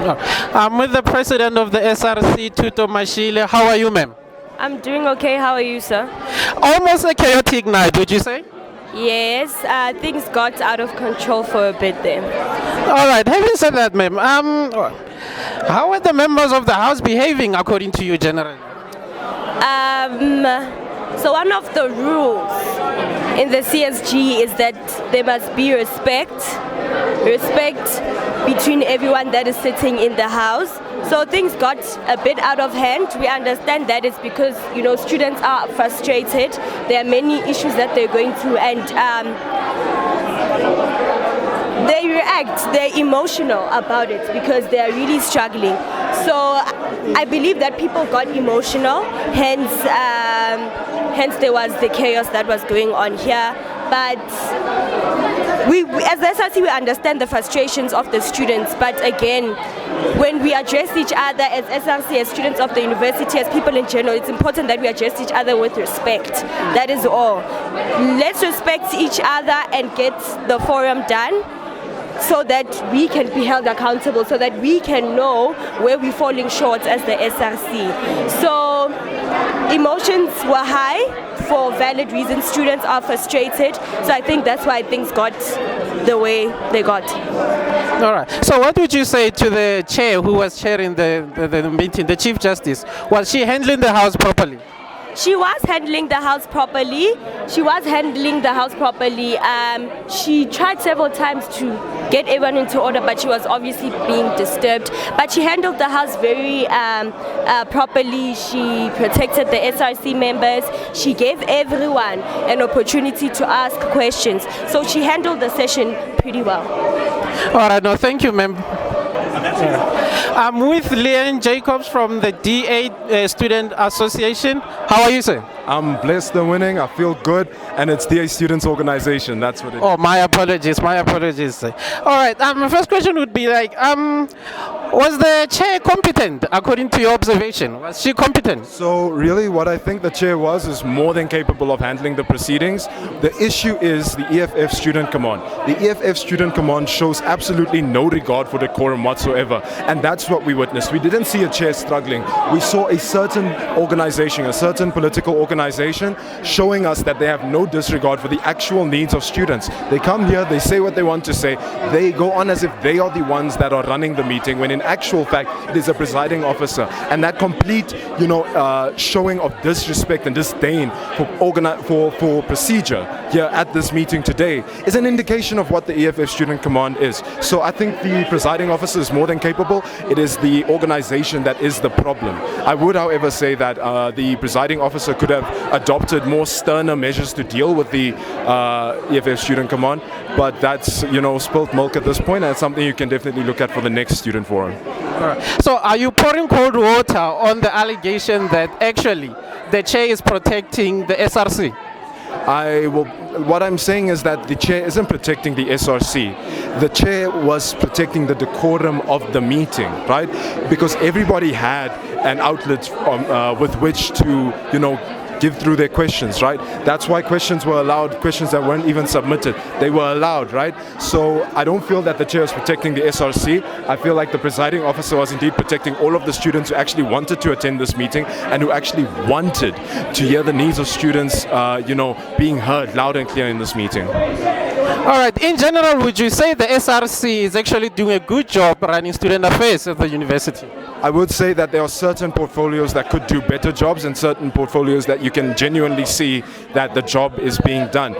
I'm with the president of the SRC, Tuto Mashile. How are you, ma'am? I'm doing okay. How are you, sir? Almost a chaotic night, would you say? Yes, things got out of control for a bit there. All right. Having said that, ma'am, how are the members of the House behaving according to you, generally? So one of the rules in the CSG is that there must be respect between everyone that is sitting in the House. So things got a bit out of hand. We understand that it's because, students are frustrated. There are many issues that they're going through, and they react, they're emotional about it because they are really struggling. So I believe that people got emotional, hence there was the chaos that was going on here. But we as the SRC, we understand the frustrations of the students, but again, when we address each other as SRC, as students of the university, as people in general, it's important that we address each other with respect. That is all. Let's respect each other and get the forum done, so that we can be held accountable, so that we can know where we're falling short as the SRC. So emotions were high for valid reasons. Students are frustrated, so I think that's why things got the way they got. All right. So what would you say to the chair who was chairing the meeting, the Chief Justice? Was she handling the House properly? She was handling the House properly. She tried several times to get everyone into order, but she was obviously being disturbed. But she handled the House very properly. She protected the SRC members. She gave everyone an opportunity to ask questions. So she handled the session pretty well. All right. No, thank you, ma'am. I'm with Leanne Jacobs from the DA Student Association. How are you, sir? I'm blessed and winning. I feel good, and it's DA Students Organization. That's what it is. Oh, my apologies, sir. All right. My first question would be was the chair competent according to your observation? Was she competent? So really what I think the chair is more than capable of handling the proceedings. The issue is the EFF Student Command. The EFF Student Command shows absolutely no regard for decorum whatsoever, and that's what we witnessed. We didn't see a chair struggling. We saw a certain organization, a certain political organization showing us that they have no disregard for the actual needs of students. They come here, they say what they want to say, they go on as if they are the ones that are running the meeting, when in actual fact it is a presiding officer. And that complete showing of disrespect and disdain for procedure here at this meeting today is an indication of what the EFF Student Command is. So I think the presiding officer is more than capable. It is the organization that is the problem. I would, however, say that the presiding officer could have adopted more sterner measures to deal with the EFF Student Command, but that's spilt milk at this point, and it's something you can definitely look at for the next student forum. So are you pouring cold water on the allegation that actually the chair is protecting the SRC? What I'm saying is that the chair isn't protecting the SRC. The chair was protecting the decorum of the meeting, right? Because everybody had an outlet with which to, give through their questions, right? That's why questions were allowed, questions that weren't even submitted, they were allowed, right? So I don't feel that the chair is protecting the SRC. I feel like the presiding officer was indeed protecting all of the students who actually wanted to attend this meeting and who actually wanted to hear the needs of students, being heard loud and clear in this meeting. All right. In general, would you say the SRC is actually doing a good job running student affairs at the university? I would say that there are certain portfolios that could do better jobs, and certain portfolios that you can genuinely see that the job is being done.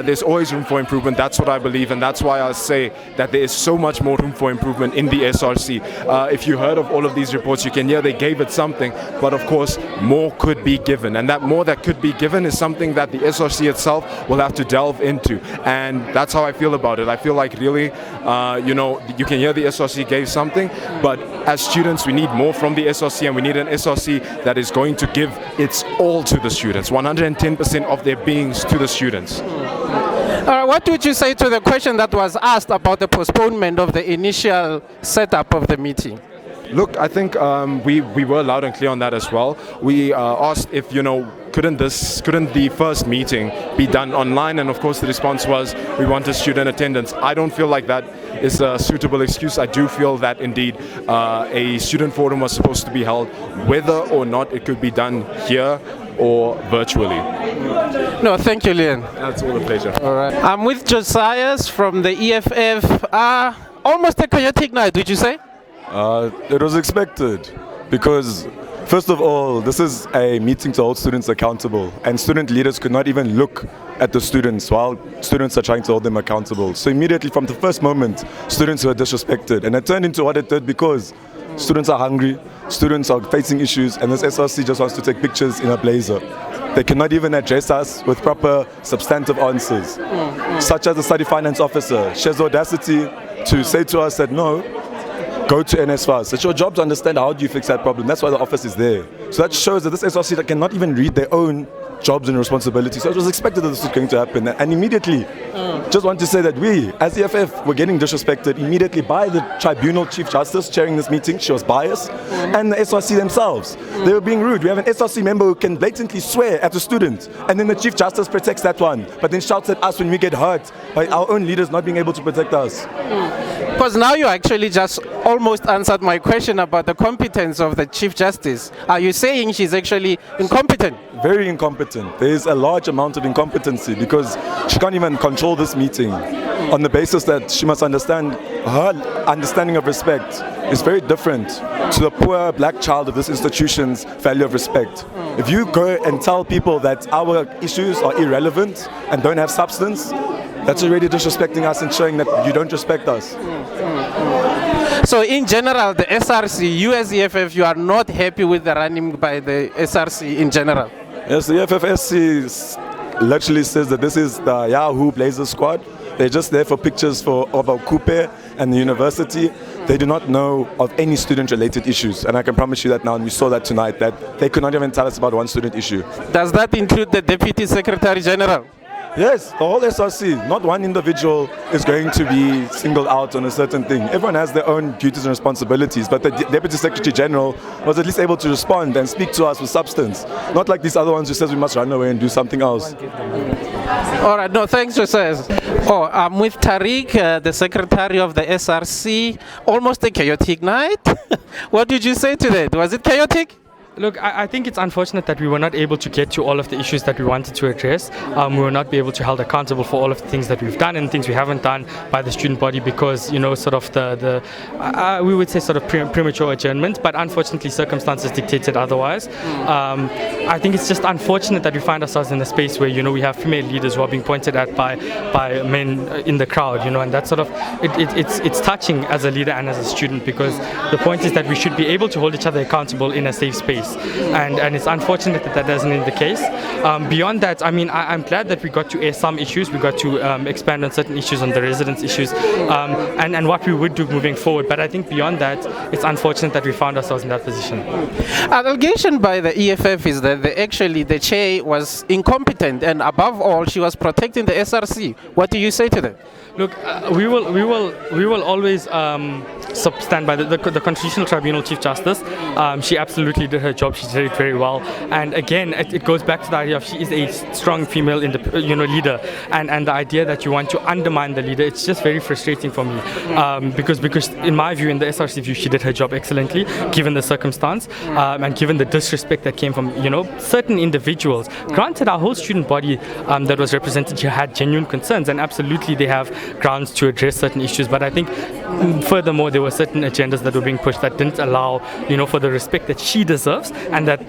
There's always room for improvement. That's what I believe, and that's why I say that there is so much more room for improvement in the SRC. If you heard of all of these reports, you can hear they gave it something, but of course more could be given, and that more that could be given is something that the SRC itself will have to delve into, and that's how I feel about it. I feel like really, you can hear the SRC gave something, but as students we need more from the SRC, and we need an SRC that is going to give its all to the students, 110% of their beings to the students. What would you say to the question that was asked about the postponement of the initial setup of the meeting? Look, I think we were loud and clear on that as well. We asked if, couldn't the first meeting be done online? And of course the response was we wanted student attendance. I don't feel like that is a suitable excuse. I do feel that indeed a student forum was supposed to be held, whether or not it could be done here or virtually. No, thank you, Leon. That's all a pleasure. All right. I'm with Josias from the EFF. Almost a chaotic night, would you say? It was expected because, first of all, this is a meeting to hold students accountable, and student leaders could not even look at the students while students are trying to hold them accountable. So immediately from the first moment, students were disrespected, and it turned into what it did because students are hungry, students are facing issues, and this SRC just wants to take pictures in a blazer. They cannot even address us with proper substantive answers, such as the study finance officer. She has the audacity to say to us that no, go to NSFAS. It's your job to understand how do you fix that problem. That's why the office is there. So that shows that this SRC that cannot even read their own jobs and responsibilities. So it was expected that this was going to happen. And immediately, just want to say that we, as EFF, were getting disrespected immediately by the Tribunal Chief Justice chairing this meeting. She was biased. And the SRC themselves. They were being rude. We have an SRC member who can blatantly swear at a student. And then the Chief Justice protects that one. But then shouts at us when we get hurt by our own leaders not being able to protect us. Because now you actually just almost answered my question about the competence of the Chief Justice. Are you saying she's actually incompetent? Very incompetent. There is a large amount of incompetency because she can't even control this meeting on the basis that she must understand her understanding of respect is very different to the poor black child of this institution's value of respect. If you go and tell people that our issues are irrelevant and don't have substance, that's already disrespecting us and showing that you don't respect us. So in general, the SRC, you as EFF, you are not happy with the running by the SRC in general? Yes, the EFFSC literally says that this is the Yahoo Blazer squad. They're just there for pictures of our Coupe and the university. They do not know of any student-related issues. And I can promise you that now, and we saw that tonight, that they could not even tell us about one student issue. Does that include the Deputy Secretary General? Yes, the whole SRC, not one individual is going to be singled out on a certain thing. Everyone has their own duties and responsibilities, but the Deputy Secretary General was at least able to respond and speak to us with substance. Not like these other ones who says we must run away and do something else. All right, no, thanks, Jose. Oh, I'm with Tariq, the Secretary of the SRC. Almost a chaotic night. What did you say to that? Was it chaotic? Look, I think it's unfortunate that we were not able to get to all of the issues that we wanted to address. We will not be able to held accountable for all of the things that we've done and things we haven't done by the student body because, you know, sort of we would say sort of premature adjournment, but unfortunately circumstances dictated otherwise. I think it's just unfortunate that we find ourselves in a space where, you know, we have female leaders who are being pointed at by men in the crowd, you know, and that's sort of, it's touching as a leader and as a student because the point is that we should be able to hold each other accountable in a safe space. And it's unfortunate that that isn't the case. Beyond that, I mean, I'm glad that we got to air some issues. We got to expand on certain issues, on the residents' issues, and what we would do moving forward. But I think beyond that, it's unfortunate that we found ourselves in that position. An allegation by the EFF is that the chair was incompetent, and above all, she was protecting the SRC. What do you say to that? Look, we will always stand by the Constitutional Tribunal Chief Justice. She absolutely did her job. She did it very well. And again, it goes back to the idea of she is a strong female leader, and the idea that you want to undermine the leader. It's just very frustrating for me because in my view, in the SRC view, she did her job excellently given the circumstance and given the disrespect that came from certain individuals. Granted, our whole student body that was represented here had genuine concerns, and absolutely they have grounds to address certain issues. But I think furthermore, there were certain agendas that were being pushed that didn't allow, for the respect that she deserves, and that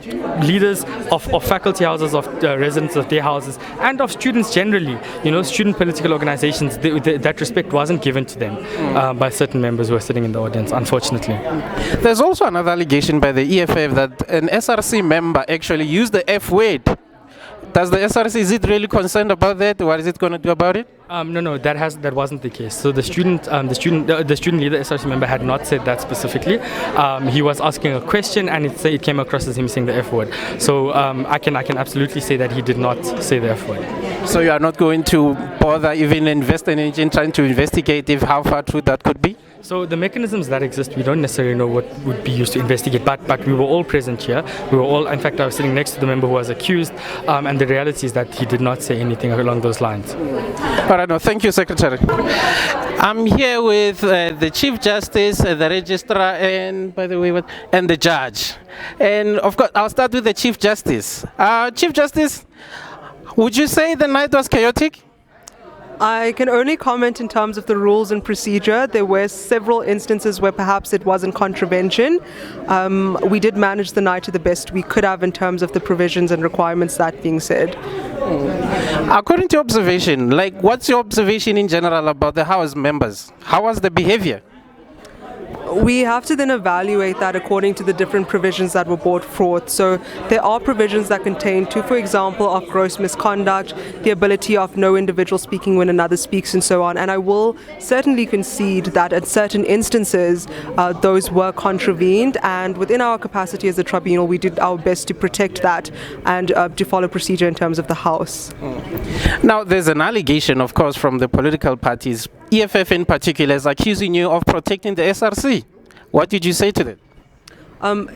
leaders of faculty houses, of residents of their houses, and of students generally, student political organizations, that respect wasn't given to them by certain members who are sitting in the audience, unfortunately. There's also another allegation by the EFF that an SRC member actually used the F word. Does the SRC, is it really concerned about that? What is it going to do about it? No, that wasn't the case. So the student leader, SRC member, had not said that specifically. He was asking a question, and it came across as him saying the F word. So I can absolutely say that he did not say the F word. So you are not going to bother even invest energy in trying to investigate how far true that could be? So the mechanisms that exist, we don't necessarily know what would be used to investigate, but we were all present here. We were all, in fact, I was sitting next to the member who was accused, and the reality is that he did not say anything along those lines. All right, no, thank you, Secretary. I'm here with the Chief Justice, the Registrar, and by the way, and the Judge. And of course, I'll start with the Chief Justice. Chief Justice, would you say the night was chaotic? I can only comment in terms of the rules and procedure. There were several instances where perhaps it was in contravention. We did manage the night to the best we could have in terms of the provisions and requirements, that being said. According to observation, what's your observation in general about the House members? How was the behavior? We have to then evaluate that according to the different provisions that were brought forth. So there are provisions that contain for example, of gross misconduct, the ability of no individual speaking when another speaks, and so on. And I will certainly concede that at certain instances, those were contravened. And within our capacity as a tribunal, we did our best to protect that and to follow procedure in terms of the House. Now, there's an allegation, of course, from the political parties. EFF in particular is accusing you of protecting the SRC. What did you say to them?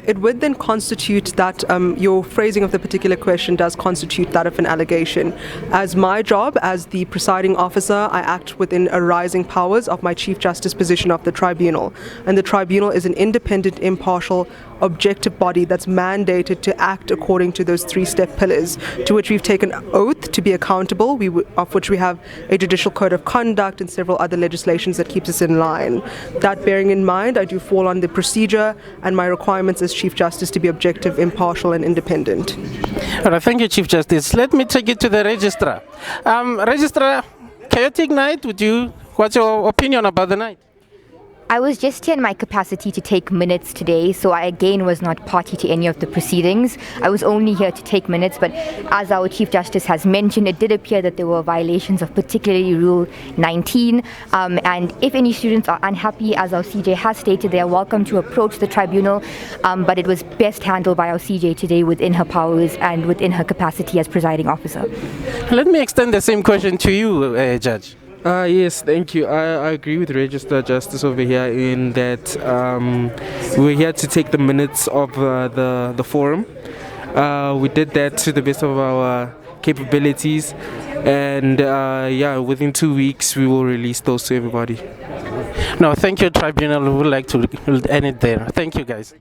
It would then constitute that your phrasing of the particular question does constitute that of an allegation. As my job as the presiding officer, I act within arising powers of my Chief Justice position of the Tribunal. And the Tribunal is an independent, impartial, objective body that's mandated to act according to those three-step pillars, to which we've taken oath to be accountable, of which we have a judicial code of conduct and several other legislations that keeps us in line. That bearing in mind, I do fall on the procedure and my requirements as Chief Justice to be objective, impartial and independent. All right, thank you, Chief Justice. Let me take it to the Registrar. Registrar, chaotic night, what's your opinion about the night? I was just here in my capacity to take minutes today, so I again was not party to any of the proceedings. I was only here to take minutes, but as our Chief Justice has mentioned, it did appear that there were violations of particularly Rule 19. And if any students are unhappy, as our CJ has stated, they are welcome to approach the tribunal, but it was best handled by our CJ today within her powers and within her capacity as presiding officer. Let me extend the same question to you, Judge. Yes, thank you. I agree with Registrar Justice over here in that we're here to take the minutes of the forum. We did that to the best of our capabilities, and within 2 weeks we will release those to everybody. No, thank you, Tribunal. We would like to end it there. Thank you, guys.